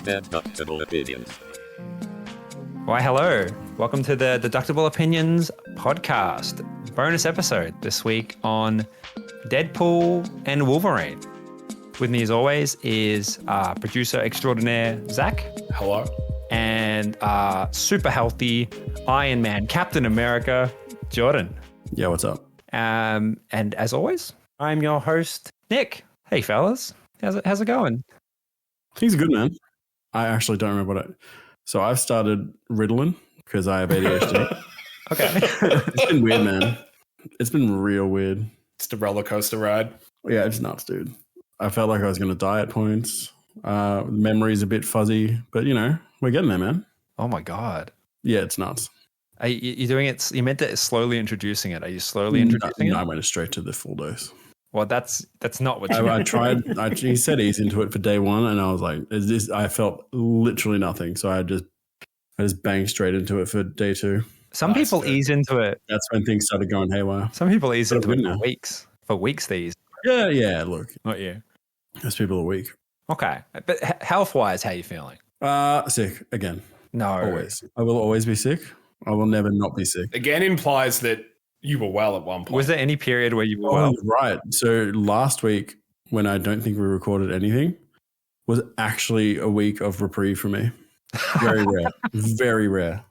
Deductible Opinions. Why, hello. Welcome to the Deductible Opinions podcast. Bonus episode this week on Deadpool and Wolverine. With me, as always, is producer extraordinaire Zach. Hello. And super healthy Iron Man, Captain America, Jordan. Yeah, what's up? And as always, I'm your host, Nick. Hey, fellas. How's it going? Things are good, man. I actually don't remember what So I've started Ritalin because I have ADHD. Okay. It's been weird, man. It's been real weird. It's the roller coaster ride. Yeah, it's nuts, dude. I felt like I was going to die at points. Memory's a bit fuzzy, but we're getting there, man. Oh my God. Yeah, it's nuts. Are you doing it? You meant to slowly introducing it. Are you slowly introducing it? No, I went straight to the full dose. Well, that's not what you I tried. He said ease into it for day one, and I was like, I felt literally nothing. So I just banged straight into it for day two. Some people ease into it. That's when things started going haywire. Some people ease into it now. for weeks. For weeks, they ease. Yeah, look. Not you. Those people are weak. Okay. But health-wise, how are you feeling? Sick again. No. Always. I will always be sick. I will never not be sick. Again implies that you were well at one point. Was there any period where you were well? Right. So last week, when I don't think we recorded anything, was actually a week of reprieve for me. Very rare. Very rare.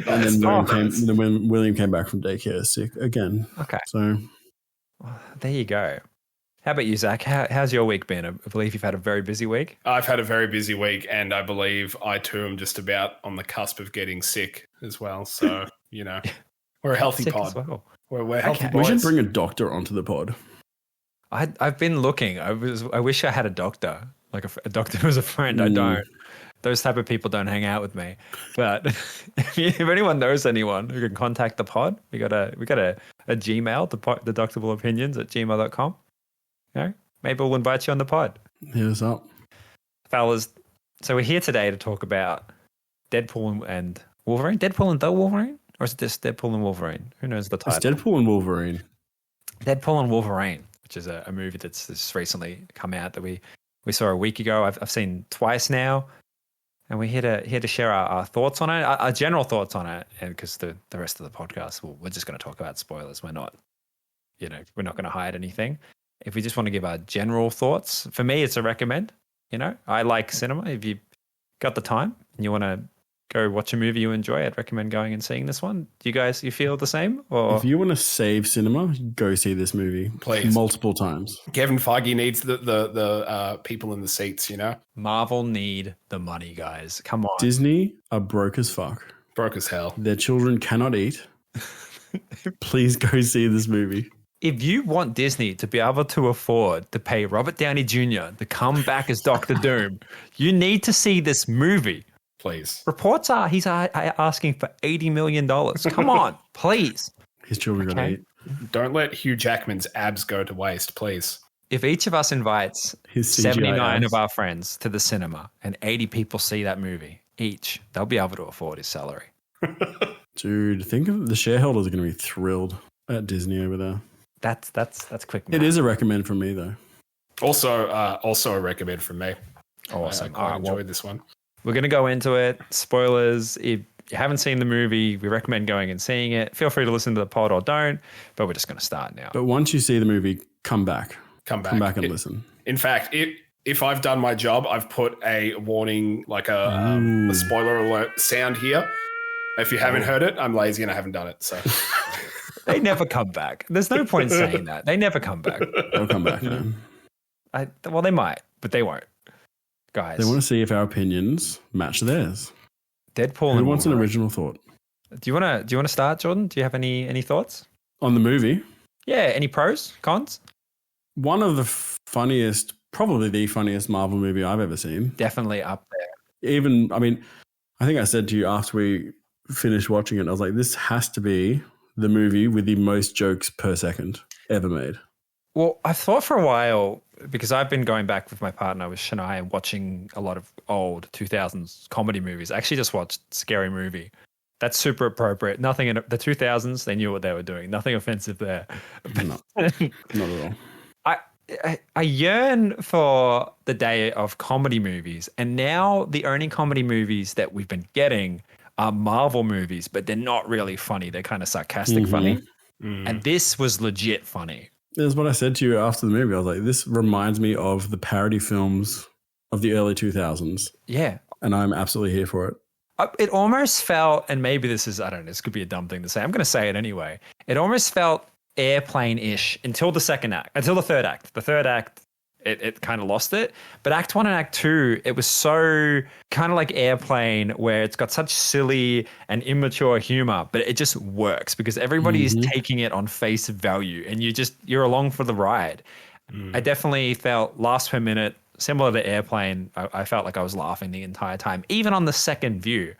And then when William came back from daycare sick again. Okay. So there you go. How about you, Zach? How's your week been? I believe you've had a very busy week. I've had a very busy week, and I believe I too am just about on the cusp of getting sick as well. So, we're a healthy Sick pod. as well. We're healthy Okay. boys. we should bring a doctor onto the pod. I've been looking. I wish I had a doctor, like a doctor who's a friend. I don't. Those type of people don't hang out with me. But if anyone knows anyone who can contact the pod, we got a Gmail, deductibleopinions@gmail.com. Maybe we'll invite you on the pod. Hit us up. Fellas, so we're here today to talk about Deadpool and Wolverine. Deadpool and the Wolverine? Or is it just Deadpool and Wolverine? Who knows the title? It's Deadpool and Wolverine. Deadpool and Wolverine, which is a movie that's just recently come out that we saw a week ago. I've seen twice now. And we're here to share our thoughts on it, our general thoughts on it. And because the rest of the podcast, we're just going to talk about spoilers. We're not going to hide anything. If we just want to give our general thoughts, for me, it's a recommend. I like cinema. If you've got the time and you want to go watch a movie you enjoy, I'd recommend going and seeing this one. Do you feel the same? Or If you want to save cinema, go see this movie. Please. Multiple times. Kevin Feige needs the people in the seats, Marvel need the money, guys. Come on. Disney are broke as fuck. Broke as hell. Their children cannot eat. Please go see this movie. If you want Disney to be able to afford to pay Robert Downey Jr. to come back as Doctor Doom, you need to see this movie. Please. Reports are he's asking for $80 million. Come on, please. His children are going to eat. Don't let Hugh Jackman's abs go to waste, please. If each of us invites His CGI 79 abs. of our friends to the cinema and 80 people see that movie each, they'll be able to afford his salary. Dude, think of the shareholders are going to be thrilled at Disney over there. That's quick. It is a recommend from me, though. Also a recommend from me. Awesome. I quite enjoyed this one. We're going to go into it. Spoilers. If you haven't seen the movie, we recommend going and seeing it. Feel free to listen to the pod or don't, but we're just going to start now. But once you see the movie, come back. Come back and listen. In fact, if I've done my job, I've put a warning, like a spoiler alert sound here. If you haven't heard it, I'm lazy and I haven't done it. So They never come back. There's no point in saying that. They never come back. They'll come back, man. Well, they might, but they won't. Guys. They want to see if our opinions match theirs. Deadpool. Who wants an original thought? Do you want to start, Jordan? Do you have any thoughts? On the movie? Yeah. Any pros, cons? One of the funniest, probably the funniest Marvel movie I've ever seen. Definitely up there. I think I said to you after we finished watching it, I was like, this has to be the movie with the most jokes per second ever made. Well, I've thought for a while, because I've been going back with my partner, with Shania, and watching a lot of old 2000s comedy movies. I actually just watched Scary Movie. That's super appropriate. Nothing in the 2000s, they knew what they were doing. Nothing offensive there. Not at all. I yearn for the day of comedy movies, and now the only comedy movies that we've been getting are Marvel movies, but they're not really funny. They're kind of sarcastic funny. And this was legit funny. That's what I said to you after the movie. I was like, this reminds me of the parody films of the early 2000s. Yeah. And I'm absolutely here for it. It almost felt, and maybe this is, I don't know, this could be a dumb thing to say. I'm going to say it anyway. It almost felt Airplane-ish until the third act. The third act, it kind of lost it. But Act 1 and Act 2, it was so kind of like Airplane, where it's got such silly and immature humor, but it just works because everybody is taking it on face value and you're along for the ride. I definitely felt last per minute, similar to Airplane, I felt like I was laughing the entire time, even on the second view,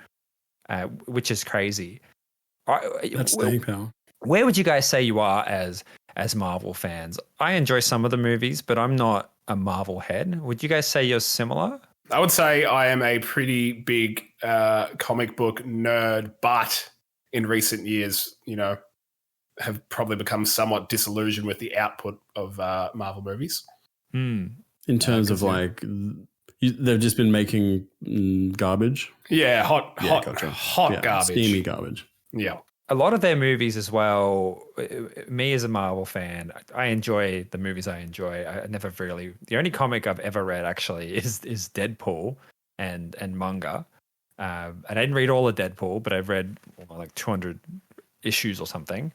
which is crazy. That's staying power. Where would you guys say you are as Marvel fans? I enjoy some of the movies, but I'm not a Marvel head. Would you guys say you're similar? I would say I am a pretty big comic book nerd, but in recent years, have probably become somewhat disillusioned with the output of Marvel movies. In terms of like, they've just been making garbage. Yeah, hot yeah, garbage. Steamy garbage. Yeah. A lot of their movies as well, me as a Marvel fan, I enjoy the movies I enjoy. The only comic I've ever read actually is Deadpool and manga. And I didn't read all of Deadpool, but I've read like 200 issues or something.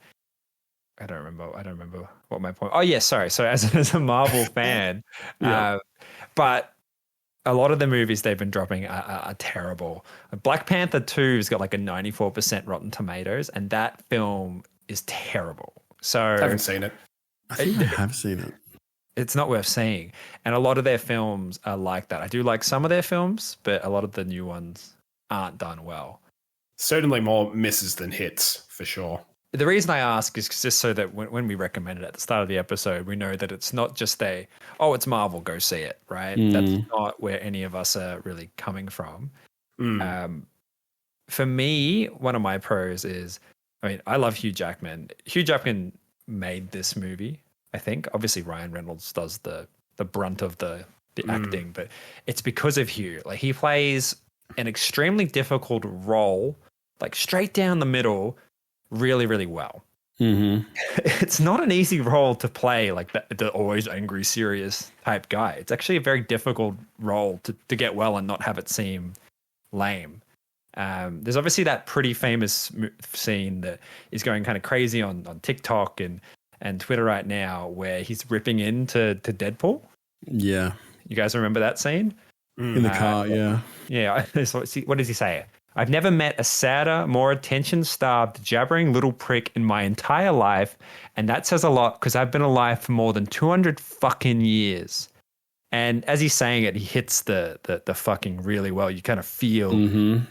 I don't remember what my point. Oh yeah, sorry. So as a Marvel fan, but a lot of the movies they've been dropping are terrible. Black Panther 2 has got like a 94% Rotten Tomatoes, and that film is terrible. So I haven't seen it. I think I have seen it. It's not worth seeing. And a lot of their films are like that. I do like some of their films, but a lot of the new ones aren't done well. Certainly more misses than hits, for sure. The reason I ask is just so that when we recommend it at the start of the episode, we know that it's not just it's Marvel, go see it, right? That's not where any of us are really coming from. For me, one of my pros is, I love Hugh Jackman. Hugh Jackman made this movie, I think. Obviously, Ryan Reynolds does the brunt of the acting, but it's because of Hugh. Like, he plays an extremely difficult role, like straight down the middle, really, really well. It's not an easy role to play, like the always angry, serious type guy. It's actually a very difficult role to get well and not have it seem lame. There's obviously that pretty famous scene that is going kind of crazy on TikTok and Twitter right now, where he's ripping into Deadpool. Yeah. You guys remember that scene? In the car, yeah. Yeah. What does he say? I've never met a sadder, more attention-starved, jabbering little prick in my entire life, and that says a lot because I've been alive for more than 200 fucking years. And as he's saying it, he hits the fucking really well. You kind of feel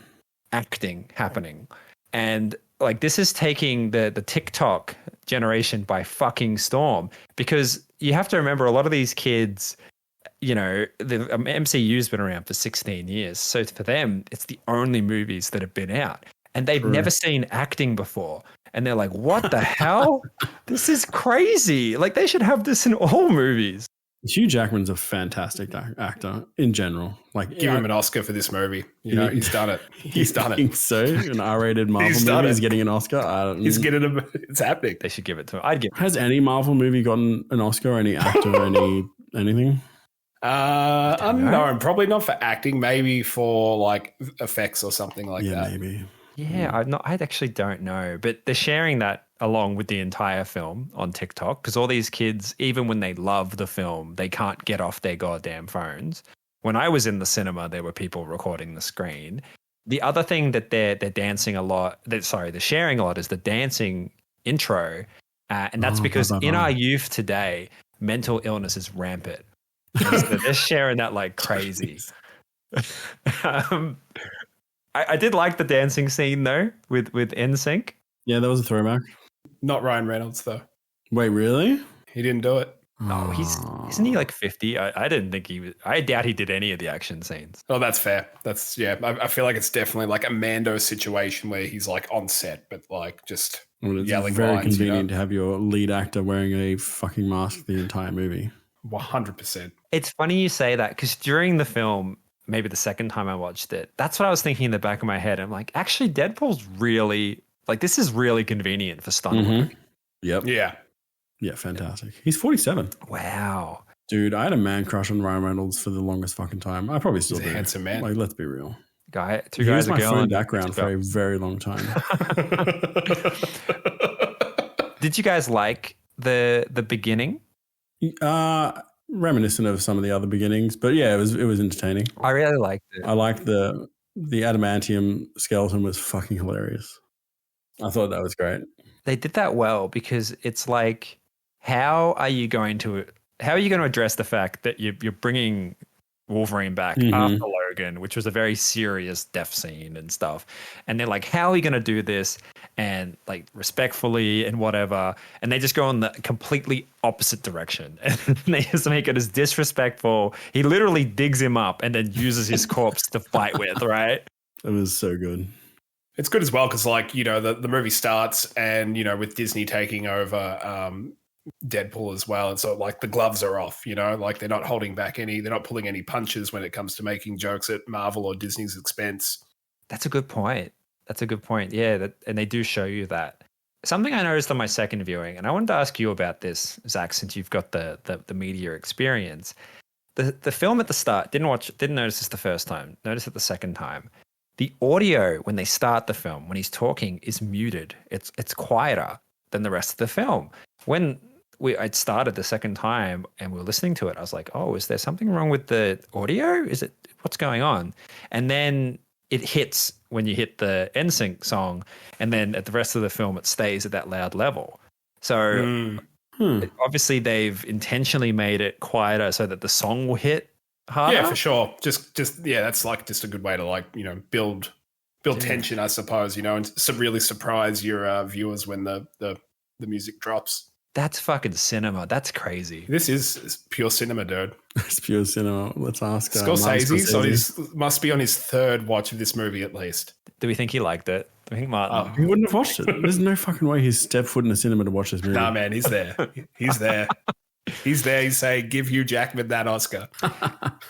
acting happening. And like, this is taking the TikTok generation by fucking storm, because you have to remember a lot of these kids, the MCU's been around for 16 years. So for them, it's the only movies that have been out. And they've never seen acting before. And they're like, what the hell? This is crazy. Like, they should have this in all movies. Hugh Jackman's a fantastic actor in general. Like, give him an Oscar for this movie. He's done it. He's done it. Think so? An R-rated Marvel movie is getting an Oscar. He's getting it's happening. They should give it to him. Has any Marvel movie gotten an Oscar? Any actor? Anything? No, probably not for acting. Maybe for like effects or something like that. Yeah, maybe. Yeah, I actually don't know, but they're sharing that along with the entire film on TikTok, because all these kids, even when they love the film, they can't get off their goddamn phones. When I was in the cinema, there were people recording the screen. The other thing that they're dancing a lot, they're sharing a lot, is the dancing intro, and that's because in our youth today, mental illness is rampant. So they're sharing that like crazy. I did like the dancing scene though with NSYNC. Yeah, that was a throwback. Not Ryan Reynolds though. Wait, really? He didn't do it. No, isn't he like 50? I didn't think he was. I doubt he did any of the action scenes. Oh, that's fair. I feel like it's definitely like a Mando situation where he's like on set, but like just yelling. It's very convenient to have your lead actor wearing a fucking mask the entire movie. 100%. It's funny you say that because during the film, maybe the second time I watched it, that's what I was thinking in the back of my head. I'm like, actually, Deadpool's really like this is really convenient for stunt work. Yep. Yeah. Yeah, fantastic. He's 47. Wow. Dude, I had a man crush on Ryan Reynolds for the longest fucking time. I probably still He's a do. handsome man. Like, let's be real. Two He guys, was my a girl. phone background for a very long time. Did you guys like the beginning? Reminiscent of some of the other beginnings, but yeah, it was entertaining. I really liked it. I liked the adamantium skeleton was fucking hilarious. I thought that was great. They did that well because it's like, how are you going to address the fact that you're bringing Wolverine back after Logan, which was a very serious death scene and stuff, and they're like, how are we going to do this and like respectfully and whatever, and they just go in the completely opposite direction and they just make it as disrespectful. He literally digs him up and then uses his corpse to fight with, right? It was so good. It's good as well because, like, you know, the movie starts and, you know, with Disney taking over Deadpool as well. And so, like, the gloves are off, you know, like they're not holding back they're not pulling any punches when it comes to making jokes at Marvel or Disney's expense. That's a good point. Yeah, and they do show you that. Something I noticed on my second viewing, and I wanted to ask you about this, Zach, since you've got the media experience. The film at the start, didn't notice this the first time, noticed it the second time. The audio when they start the film, when he's talking, is muted. It's quieter than the rest of the film. When I'd started the second time and we were listening to it, I was like, oh, is there something wrong with the audio? What's going on? And then it hits when you hit the NSYNC song, and then at the rest of the film, it stays at that loud level. So obviously they've intentionally made it quieter so that the song will hit harder. Yeah, for sure. Just yeah, that's like just a good way to, like, you know, build tension, I suppose, you know, and really surprise your viewers when the music drops. That's fucking cinema. That's crazy. This is pure cinema, dude. It's pure cinema. Let's ask Scorsese. Must be on his third watch of this movie at least. Do we think he liked it? Do we think Martin? He wouldn't have watched it. There's no fucking way he's stepped foot in a cinema to watch this movie. Nah, man, he's there. He's there. He's there. He's saying, give Hugh Jackman that Oscar.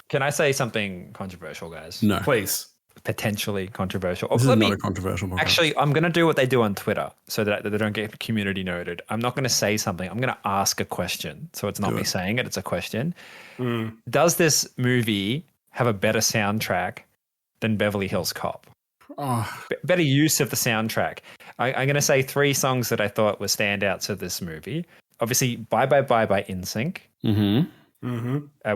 Can I say something controversial, guys? No. Please. Potentially controversial. This is not a controversial podcast. Actually, I'm going to do what they do on Twitter so that they don't get community noted. I'm not going to say something. I'm going to ask a question. So it's not me saying it. It's a question. Does this movie have a better soundtrack than Beverly Hills Cop? Better use of the soundtrack. I'm going to say 3 songs that I thought were standouts of this movie. Obviously, Bye Bye Bye by NSYNC,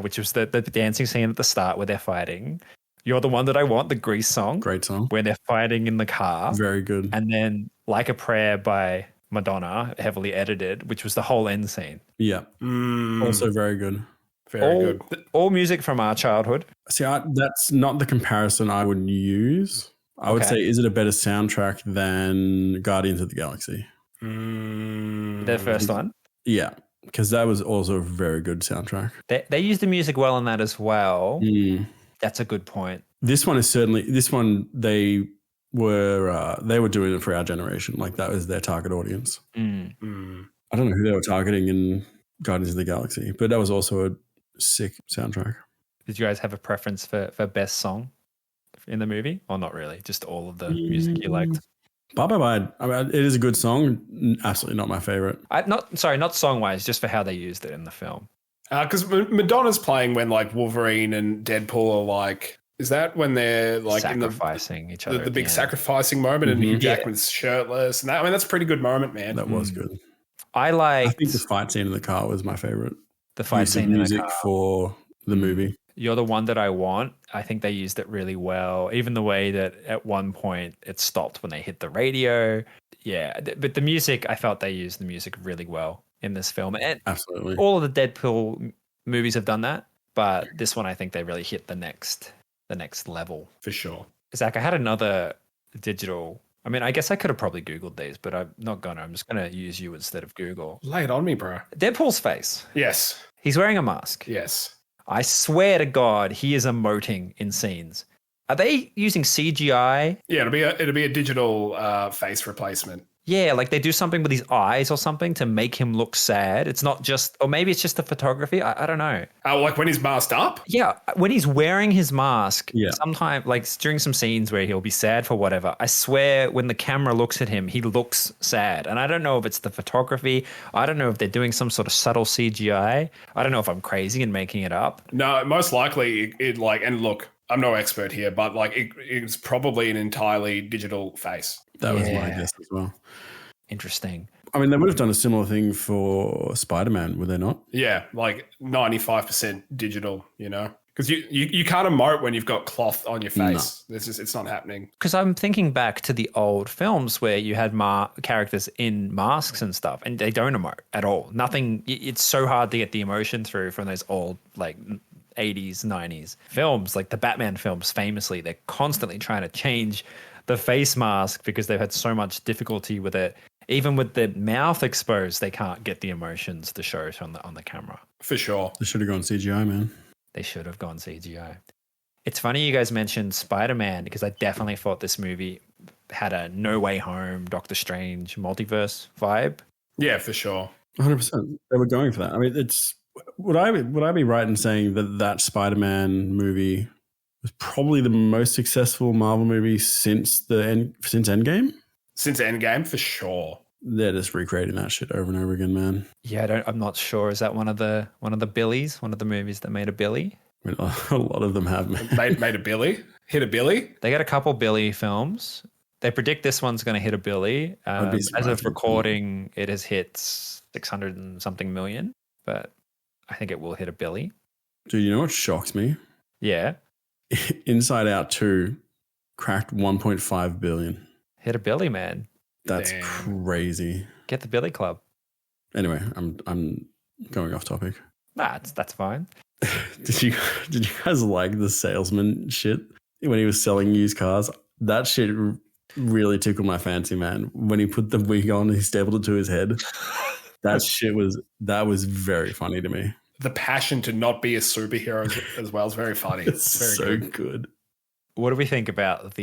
which was the dancing scene at the start where they're fighting. You're the One That I Want, the Grease song. Great song. Where they're fighting in the car. Very good. And then Like a Prayer by Madonna, heavily edited, which was the whole end scene. Yeah. Also very good. Very good. All music from our childhood. See, that's not the comparison I would use. I would say, is it a better soundtrack than Guardians of the Galaxy? The first one? Yeah, because that was also a very good soundtrack. They used the music well in that as well. That's a good point. This one they were doing it for our generation. Like, that was their target audience. I don't know who they were targeting in Guardians of the Galaxy, but that was also a sick soundtrack. Did you guys have a preference for best song in the movie? Or not really? Just all of the music you liked? Bye Bye Bye. I mean, it is a good song. Absolutely not my favorite. Not song-wise, just for how they used it in the film. Because Madonna's playing when, like, Wolverine and Deadpool are like, is that when they're like sacrificing each other? The big sacrificing moment, and Hugh Jackman's shirtless, and that, I mean, that's a pretty good moment, man. That was good. I think the fight scene in the car was my favorite. The fight scene in the car for the movie. You're the One That I Want. I think they used it really well. Even the way that at one point it stopped when they hit the radio. Yeah, but the music, I felt they used the music really well in this film. And absolutely, all of the Deadpool movies have done that, but this one I think they really hit the next level for sure. Zach, I had another digital. I mean, I guess I could have probably Googled these, but I'm not gonna. I'm just gonna use you instead of Google. Lay it on me, bro. Deadpool's face. Yes, he's wearing a mask. Yes. I swear to God, he is emoting in scenes. Are they using CGI? Yeah, it'll be a digital face replacement. Yeah, like they do something with his eyes or something to make him look sad. It's not just, or maybe it's just the photography. I don't know. Like when he's masked up? Yeah, when he's wearing his mask, Yeah. sometimes, like during some scenes where he'll be sad for whatever, I swear when the camera looks at him, he looks sad. And I don't know if it's the photography. I don't know if they're doing some sort of subtle CGI. I don't know if I'm crazy and making it up. No, most likely it like, and look, I'm no expert here, but like it's probably an entirely digital face. That was my guess as well. Interesting. I mean, they would have done a similar thing for Spider-Man, would they not? Yeah, like 95% digital, you know? Because you can't emote when you've got cloth on your face. No. It's not happening. Because I'm thinking back to the old films where you had characters in masks and stuff, and they don't emote at all. Nothing. It's so hard to get the emotion through from those old, like, 80s, 90s films. Like the Batman films, famously, they're constantly trying to change the face mask because they've had so much difficulty with it. Even with the mouth exposed, they can't get the emotions to show it on the camera. For sure. They should have gone CGI, man. They should have gone CGI. It's funny you guys mentioned Spider-Man because I definitely thought this movie had a No Way Home, Doctor Strange multiverse vibe. Yeah, for sure. 100%. They were going for that. I mean, it's would I be right in saying that Spider-Man movie was probably the most successful Marvel movie since Endgame? Since Endgame, for sure. They're just recreating that shit over and over again, man. Yeah, I'm not sure. Is that one of the Billies? One of the movies that made a Billy? I mean, a lot of them have made a Billy. Hit a Billy. They got a couple Billy films. They predict this one's going to hit a Billy. As of recording, it has hit 600 and something million, but I think it will hit a Billy. Dude, you know what shocks me? Yeah. Inside Out 2 cracked 1.5 billion. Hit a Billy, man. That's Damn. crazy. Get the Billy Club. Anyway, I'm going off topic. Nah, that's fine. Did you guys like the salesman shit when he was selling used cars? That shit really tickled my fancy, man. When he put the wig on, he stapled it to his head. That was very funny to me. The passion to not be a superhero as well is very funny. It's very so good. What do we think about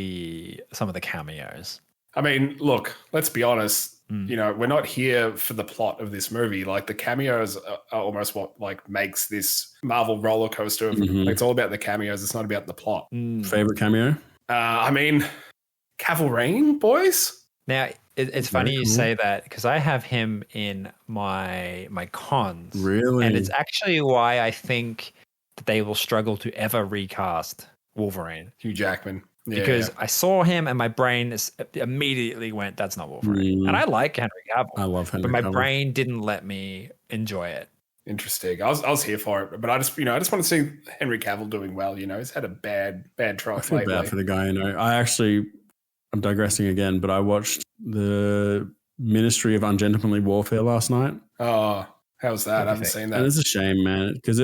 some of the cameos? I mean, look, let's be honest. You know, we're not here for the plot of this movie. Like the cameos are almost what like makes this Marvel roller coaster. Like, it's all about the cameos. It's not about the plot. Favorite cameo? I mean, Wolverine, boys. Now it's funny you say that because I have him in my cons. Really? And it's actually why I think that they will struggle to ever recast Wolverine. Hugh Jackman. Yeah, because I saw him and my brain immediately went, that's not Wolverine. And I like Henry Cavill. I love Henry But my Cavill. brain didn't let me enjoy it. Interesting. I was here for it, but I just want to see Henry Cavill doing well. You know, he's had a bad trial. I feel lately. bad for the guy. You know, I'm digressing again, but I watched the Ministry of Ungentlemanly Warfare last night. Oh, how's that? I haven't seen that. And it's a shame, man, because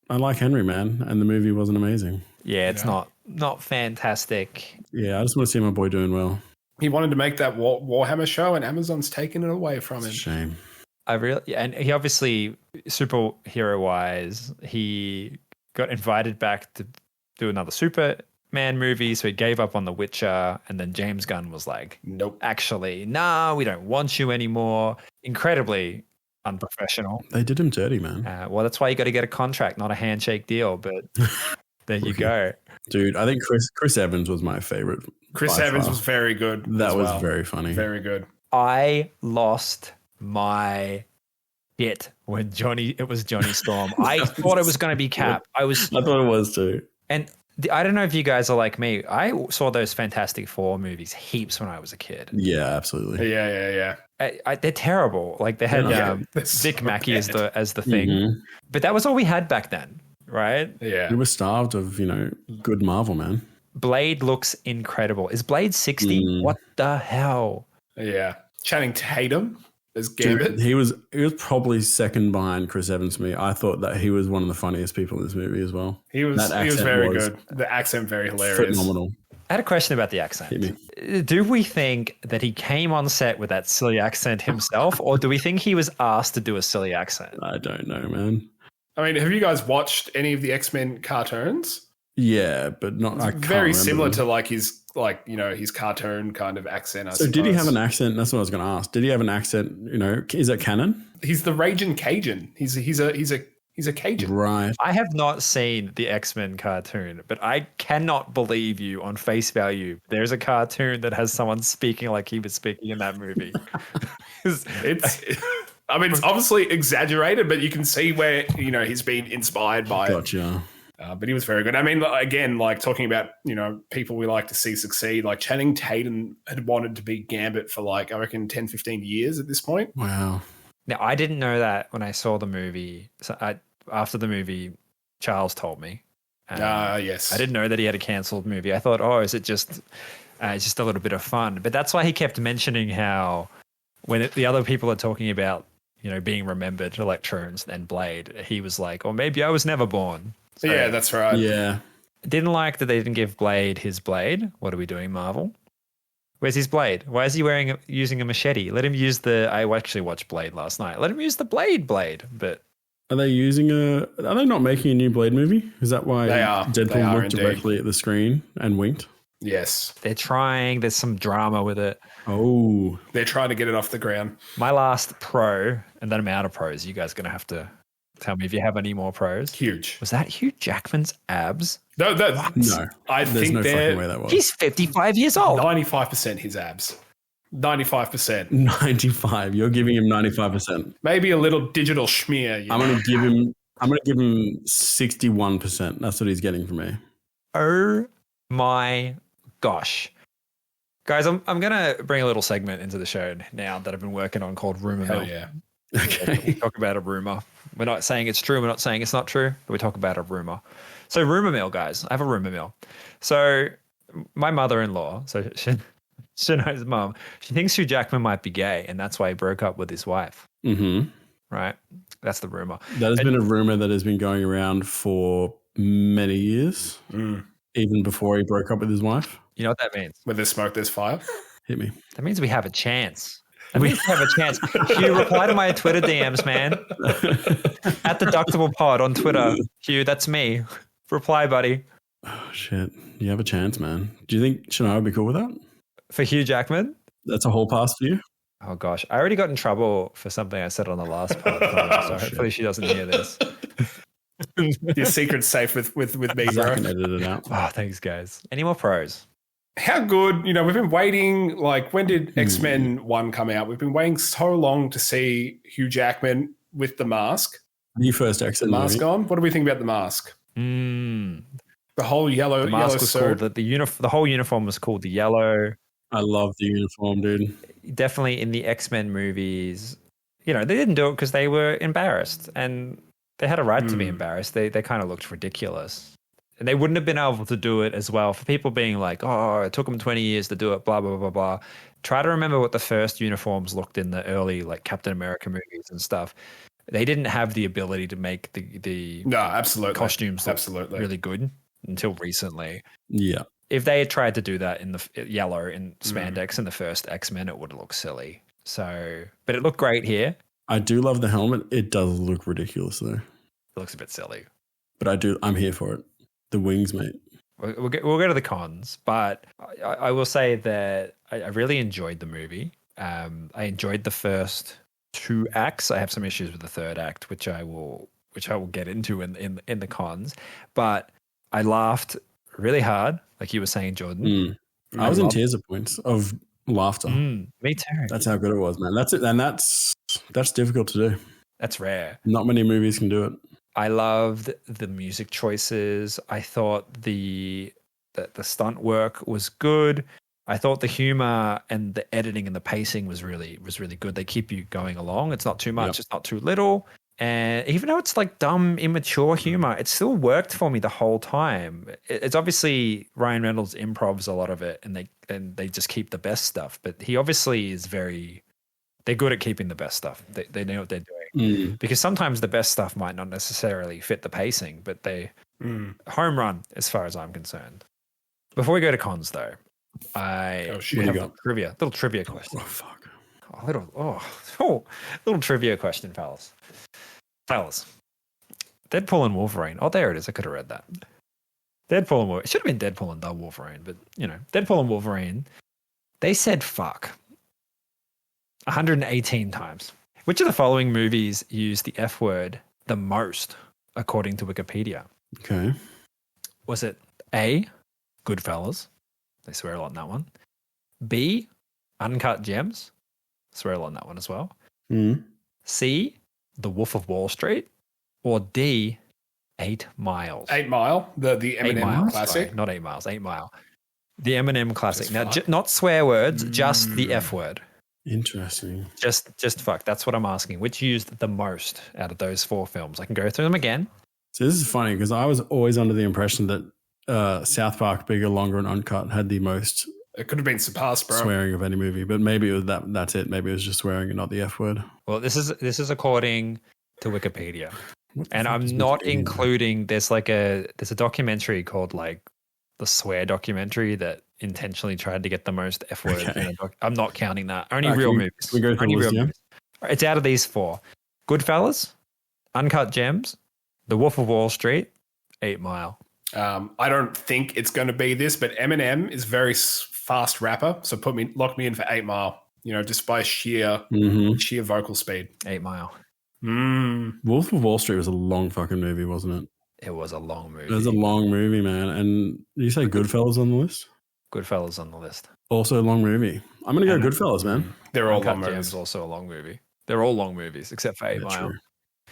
I like Henry, man, and the movie wasn't amazing. Yeah, it's not fantastic. Yeah, I just want to see my boy doing well. He wanted to make that Warhammer show, and Amazon's taken it away from him. It's a shame. And he obviously, superhero wise, he got invited back to do another Superman movie, so he gave up on The Witcher, and then James Gunn was like, nope. Actually, nah, we don't want you anymore. Incredibly unprofessional. They did him dirty, man. Well, that's why you got to get a contract, not a handshake deal, but there you go. Dude, I think Chris Evans was my favorite. Chris Evans was very good. That was very funny. Very good. I lost my shit when it was Johnny Storm. I thought it was going to be Cap. I thought it was too. And I don't know if you guys are like me. I saw those Fantastic Four movies heaps when I was a kid. Yeah, absolutely. Yeah. They're terrible. Like they had Vic Mackey as the thing, but that was all we had back then, right? Yeah, we were starved of good Marvel, man. Blade looks incredible. Is Blade 60? What the hell? Yeah, Channing Tatum as Gambit. Dude, he was probably second behind Chris Evans to me. I thought that he was one of the funniest people in this movie as well. He was very good. The accent very hilarious. Phenomenal. I had a question about the accent. Do we think that he came on set with that silly accent himself, or do we think he was asked to do a silly accent? I don't know, man. I mean, have you guys watched any of the X-Men cartoons? Yeah, but not. Very similar to like his like, you know, his cartoon kind of accent. So did he have an accent? That's what I was going to ask. Did he have an accent? You know, is that canon? He's the Raging Cajun. He's a Cajun. Right. I have not seen the X-Men cartoon, but I cannot believe you on face value. There's a cartoon that has someone speaking like he was speaking in that movie. I mean, it's obviously exaggerated, but you can see where, you know, he's been inspired by it. Gotcha. But he was very good. I mean, again, like talking about, you know, people we like to see succeed, like Channing Tatum had wanted to be Gambit for like, I reckon 10, 15 years at this point. Wow. Now, I didn't know that when I saw the movie. So after the movie, Charles told me. Yes. I didn't know that he had a cancelled movie. I thought, oh, is it just it's just a little bit of fun? But that's why he kept mentioning how when the other people are talking about, you know, being remembered, Electrons and Blade, he was like, or maybe I was never born. So, yeah, that's right. Yeah. Didn't like that they didn't give Blade his blade. What are we doing, Marvel? Where's his blade? Why is he using a machete? Let him use I actually watched Blade last night. Let him use the blade. But Are they not making a new Blade movie? Is that why Deadpool looked directly at the screen and winked? Yes. they're trying. There's some drama with it. Oh. They're trying to get it off the ground. My last pro, and then I'm out of pros. You guys are going to have to tell me if you have any more pros. Huge. Was that Hugh Jackman's abs? No. I think no fucking way that was. He's 55 years old. 95% his abs. 95%. 95. You're giving him 95%. Maybe a little digital schmear. You know? I'm gonna give him 61%. That's what he's getting from me. Oh my gosh. Guys, I'm going to bring a little segment into the show now that I've been working on called Rumor Mill. Hell yeah. Okay. We talk about a rumor. We're not saying it's true. We're not saying it's not true. But we talk about a rumor. So rumor mill, guys. I have a rumor mill. So my mother-in-law, so Shannon's mom, she thinks Hugh Jackman might be gay, and that's why he broke up with his wife. Mm-hmm. Right? That's the rumor. That has been a rumor that has been going around for many years, even before he broke up with his wife. You know what that means? Where there's smoke, there's fire. Hit me. That means we have a chance. That means we have a chance. Hugh, reply to my Twitter DMs, man. At Deductible Pod on Twitter. Hugh, that's me. Reply, buddy. Oh, shit. You have a chance, man. Do you think Shania would be cool with that? For Hugh Jackman? That's a whole pass for you? Oh, gosh. I already got in trouble for something I said on the last podcast, so hopefully she doesn't hear this. Your secret's safe with me, Zach bro. can edit it out. Oh, thanks, guys. Any more pros? How good, you know, we've been waiting, like, when did X-Men 1 come out? We've been waiting so long to see Hugh Jackman with the mask. The first X-Men The mask movie. on? What do we think about the mask? The The whole yellow mask was suit. called the whole uniform was called the yellow. I love the uniform, dude. Definitely in the X-Men movies, you know, they didn't do it because they were embarrassed, and they had a right to be embarrassed. They kind of looked ridiculous. And they wouldn't have been able to do it as well. For people being like, oh, it took them 20 years to do it, blah, blah, blah, blah. Try to remember what the first uniforms looked in the early, like, Captain America movies and stuff. They didn't have the ability to make the No, absolutely. costumes look absolutely really good until recently. Yeah. If they had tried to do that in the yellow in spandex in the first X-Men, it would have looked silly. So, but it looked great here. I do love the helmet. It does look ridiculous, though. It looks a bit silly. But I'm here for it. The wings, mate. We'll go to the cons, but I will say that I really enjoyed the movie. I enjoyed the first 2 acts. I have some issues with the third act, which I will get into in the cons. But I laughed really hard, like you were saying, Jordan. I was in tears at points of laughter. Me too. That's how good it was, man. That's it, and that's difficult to do. That's rare. Not many movies can do it. I loved the music choices. I thought the stunt work was good. I thought the humor and the editing and the pacing was really good. They keep you going along. It's not too much. It's not too little. And even though it's like dumb, immature humor, it still worked for me the whole time. It's obviously Ryan Reynolds improvs a lot of it, and they just keep the best stuff. But he obviously is they're good at keeping the best stuff. They know what they're doing. Because sometimes the best stuff might not necessarily fit the pacing, but they home run as far as I'm concerned. Before we go to cons, though, I have a little trivia question. Oh fuck! Little trivia question, fellas. Deadpool and Wolverine. Oh, there it is. I could have read that. Deadpool and Wolverine. It should have been Deadpool and the Wolverine, but Deadpool and Wolverine. They said fuck 118 times. Which of the following movies use the F word the most, according to Wikipedia? Okay. Was it A, Goodfellas? They swear a lot in that one. B, Uncut Gems? Swear a lot in that one as well. C, The Wolf of Wall Street? Or D, 8 Miles? 8 Mile, the Eminem classic. Sorry, not 8 Miles, 8 Mile. The Eminem classic. Now, not swear words, just the F word. Interesting. Just fuck. That's what I'm asking. Which used the most out of those 4 films? I can go through them again. So this is funny because I was always under the impression that South Park, Bigger, Longer, and Uncut had the most. It could have been surpassed, bro. Swearing of any movie, but maybe it was that's it. Maybe it was just swearing and not the F word. Well, this is according to Wikipedia, and I'm not including. There's a documentary called like the Swear documentary that intentionally tried to get the most F word. Okay. I'm not counting that. Only real movies. We go through Only the list, real movies. It's out of these 4: Goodfellas, Uncut Gems, The Wolf of Wall Street, 8 Mile. I don't think it's going to be this, but Eminem is very fast rapper, so lock me in for 8 Mile. Just by sheer vocal speed. 8 Mile. Wolf of Wall Street was a long fucking movie, wasn't it? It was a long movie. It was a long movie, man. And did you say Goodfellas on the list? Goodfellas on the list. Also a long movie. I'm going to go Goodfellas, man. They're all Uncut long Gems movies. Also a long movie. They're all long movies except for 8 Mile.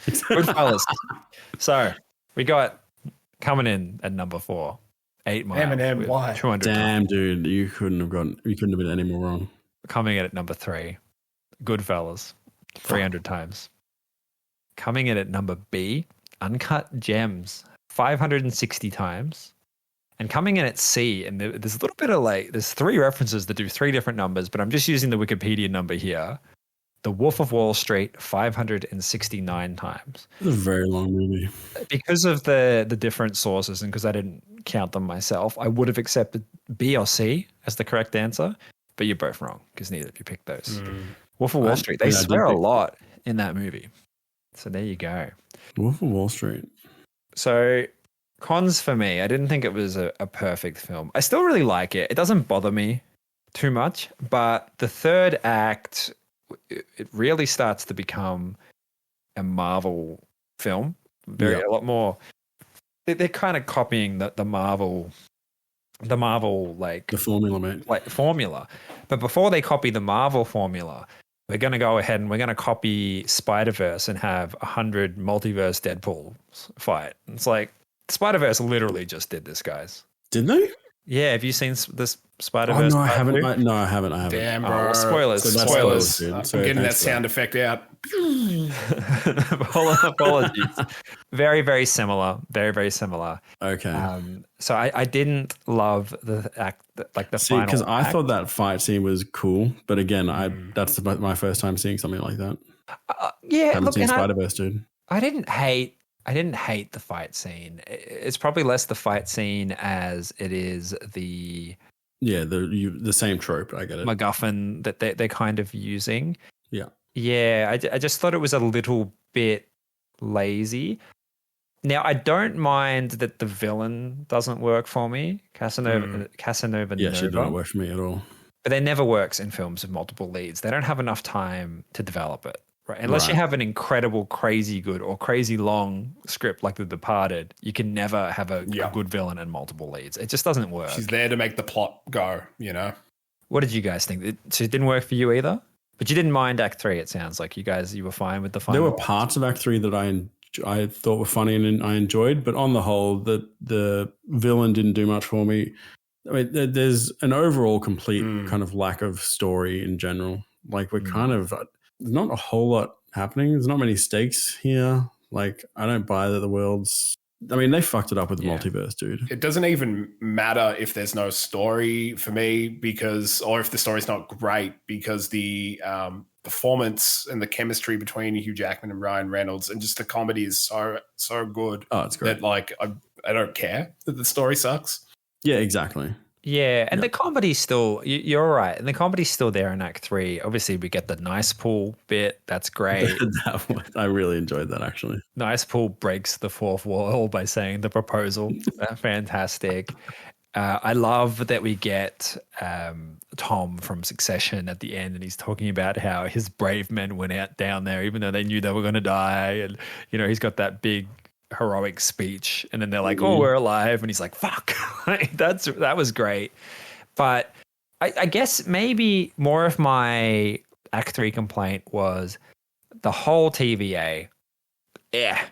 True. Goodfellas. So we got coming in at number 4, 8 Mile. Eminem, why? 200 Damn, dude, you couldn't have been any more wrong. Coming in at number 3, Goodfellas, 300 times. Coming in at number B, Uncut Gems, 560 times. And coming in at C, and there's a little bit of there's 3 references that do 3 different numbers, but I'm just using the Wikipedia number here. The Wolf of Wall Street, 569 times. It's a very long movie. Because of the different sources and because I didn't count them myself, I would have accepted B or C as the correct answer, but you're both wrong because neither of you picked those. Wolf of Wall Street, they swear a lot in that movie. So there you go. Wolf of Wall Street. So cons for me, I didn't think it was a perfect film. I still really like it. It doesn't bother me too much, but the third act, it really starts to become a Marvel film. A lot more. They're kind of copying the Marvel The formula, mate. Formula. But before they copy the Marvel formula, we're going to go ahead and we're going to copy Spider-Verse and have 100 multiverse Deadpool fight. It's like Spider-Verse literally just did this, guys. Did they? Yeah, have you seen this Spider-Verse? Oh, no, I haven't. I haven't. Damn, bro. Well, spoilers. So Spoilers. dude. I'm getting that sound effect out. Apologies. Very, very similar. Very, very similar. Okay. So I didn't love the act, like the final. Because I thought that fight scene was cool, but again, that's my first time seeing something like that. Yeah, I haven't seen Spider-Verse, dude. I didn't hate the fight scene. It's probably less the fight scene as it is the the same trope. I get it. MacGuffin that they're kind of using. Yeah. I just thought it was a little bit lazy. Now I don't mind that the villain doesn't work for me, Casanova. Yeah, Nova. she didn't work for me at all. But they never works in films with multiple leads. They don't have enough time to develop it. Right. Unless you have an incredible, crazy good or crazy long script like The Departed, you can never have a good villain and multiple leads. It just doesn't work. She's there to make the plot go, What did you guys think? So it didn't work for you either? But you didn't mind Act 3, it sounds like. You were fine with the final. There were parts of Act 3 that I thought were funny and I enjoyed, but on the whole, the villain didn't do much for me. I mean, there's an overall complete kind of lack of story in general. Like we're kind of... There's not a whole lot happening. There's not many stakes here. Like, I don't buy that the world's... I mean, they fucked it up with the multiverse, dude. It doesn't even matter if there's no story for me or if the story's not great, because the performance and the chemistry between Hugh Jackman and Ryan Reynolds and just the comedy is so good. Oh, it's great. That, I don't care that the story sucks. Yeah, exactly. Yeah, and the comedy's still, you're right, and the comedy's still there in Act 3. Obviously, we get the nice pool bit. That's great. I really enjoyed that, actually. Nice pool breaks the fourth wall by saying the proposal. Fantastic. I love that we get Tom from Succession at the end, and he's talking about how his brave men went out down there even though they knew they were going to die. And, you know, he's got that big heroic speech, and then they're like, oh, we're alive. And he's like, fuck. That was great. But I guess maybe more of my Act 3 complaint was the whole TVA. Yeah,